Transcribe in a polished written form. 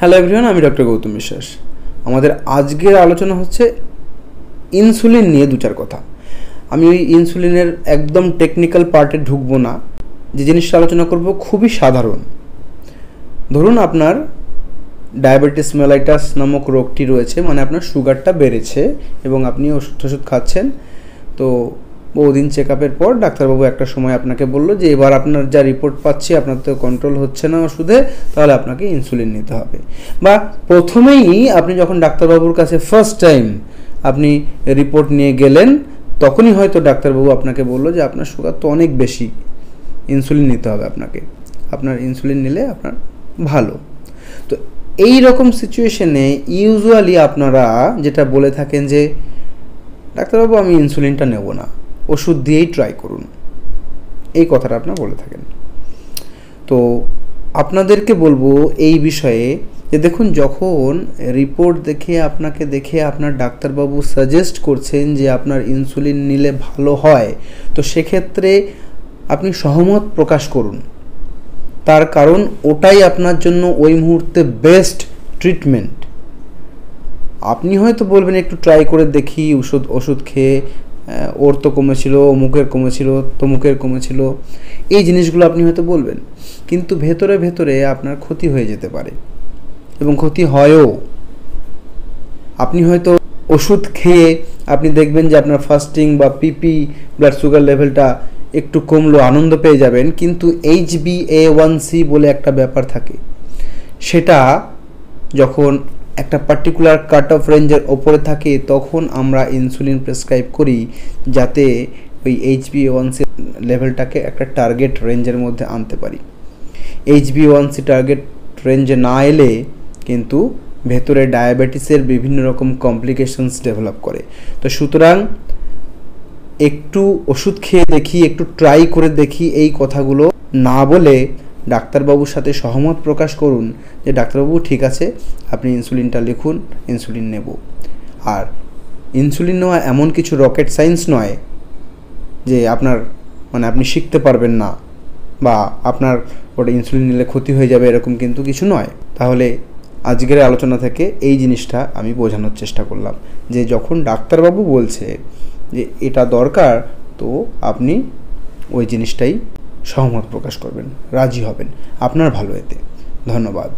Hello everyone, আমি doctor Gautam বিশ্বাস। আমাদের আজকের আলোচনা হচ্ছে ইনসুলিন নিয়ে দু চার কথা। আমি ওই ইনসুলিনের একদম টেকনিক্যাল পার্টে ঢুকবো না। যে জিনিসটা আলোচনা করব খুবই সাধারণ। ধরুন আপনার ডায়াবেটিস মেলাইটাস নামক রোগটি রয়েছে, মানে আপনার সুগারটা বেড়েছে এবং আপনি ওষুধ খাচ্ছেন। তো বহুদিন চেক আপের পর ডাক্তারবাবু একটা সময় আপনাকে বললো যে এবার আপনার যা রিপোর্ট পাচ্ছি আপনার তো কন্ট্রোল হচ্ছে না ওষুধে, তাহলে আপনাকে ইনসুলিন নিতে হবে। বা প্রথমেই আপনি যখন ডাক্তারবাবুর কাছে ফার্স্ট টাইম আপনি রিপোর্ট নিয়ে গেলেন, তখনই হয়তো ডাক্তারবাবু আপনাকে বললো যে আপনার সুগার তো অনেক বেশি, ইনসুলিন নিতে হবে আপনাকে, আপনার ইনসুলিন নিলে আপনার ভালো। তো এই রকম সিচুয়েশনে ইউজুয়ালি আপনারা যেটা বলে থাকেন যে ডাক্তারবাবু আমি ইনসুলিনটা নেব না, ওষুধ দিয়েই ট্রাই করুন, এই কথাটা আপনারা বলে থাকেন। তো আপনাদেরকে বলবো এই বিষয়ে যে দেখুন, যখন রিপোর্ট দেখে আপনার ডাক্তারবাবু সাজেস্ট করছেন যে আপনার ইনসুলিন নিলে ভালো হয়, তো সেক্ষেত্রে আপনি সহমত প্রকাশ করুন। তার কারণ ওটাই আপনার জন্য ওই মুহূর্তে বেস্ট ট্রিটমেন্ট। আপনি হয়তো বলবেন একটু ট্রাই করে দেখি, ওষুধ খেয়ে ওর তো কমেছিল, অমুকের কমেছিল, তমুকের কমেছিল, এই জিনিসগুলো আপনি হয়তো বলবেন, কিন্তু ভেতরে ভেতরে আপনার ক্ষতি হয়ে যেতে পারে এবং ক্ষতি হয়ও। আপনি হয়তো ওষুধ খেয়ে আপনি দেখবেন যে আপনার ফাস্টিং বা পিপি ব্লাড সুগার লেভেলটা একটু কমলো, আনন্দ পেয়ে যাবেন, কিন্তু HbA1c বলে একটা ব্যাপার থাকে, সেটা যখন একটা পার্টিকুলার কাট অফ রেঞ্জের ওপরে থাকে তখন আমরা ইনসুলিন প্রেসক্রাইব করি, যাতে ওই HbA1c লেভেলটাকে একটা টার্গেট রেঞ্জের মধ্যে আনতে পারি। HbA1c টার্গেট রেঞ্জে না এলে কিন্তু ভেতরে ডায়াবেটিসের বিভিন্ন রকম কমপ্লিকেশনস ডেভেলপ করে। তো সুতরাং একটু ওষুধ খেয়ে দেখি, একটু ট্রাই করে দেখি, এই কথাগুলো না বলে ডাক্তারবাবুর সাথে সহমত প্রকাশ করুন যে ডাক্তারবাবু ঠিক আছে, আপনি ইনসুলিনটা লিখুন, ইনসুলিন নেব। আর ইনসুলিন নেওয়া এমন কিছু রকেট সায়েন্স নয় যে আপনি শিখতে পারবেন না বা আপনার ওটা ইনসুলিন নিলে ক্ষতি হয়ে যাবে, এরকম কিন্তু কিছু নয়। তাহলে আজকের আলোচনা থেকে এই জিনিসটা আমি বোঝানোর চেষ্টা করলাম যে যখন ডাক্তারবাবু বলছে যে এটা দরকার, তো আপনি ওই জিনিসটাই সহমত প্রকাশ করবেন, রাজি হবেন, আপনার ভালো এতে। ধন্যবাদ।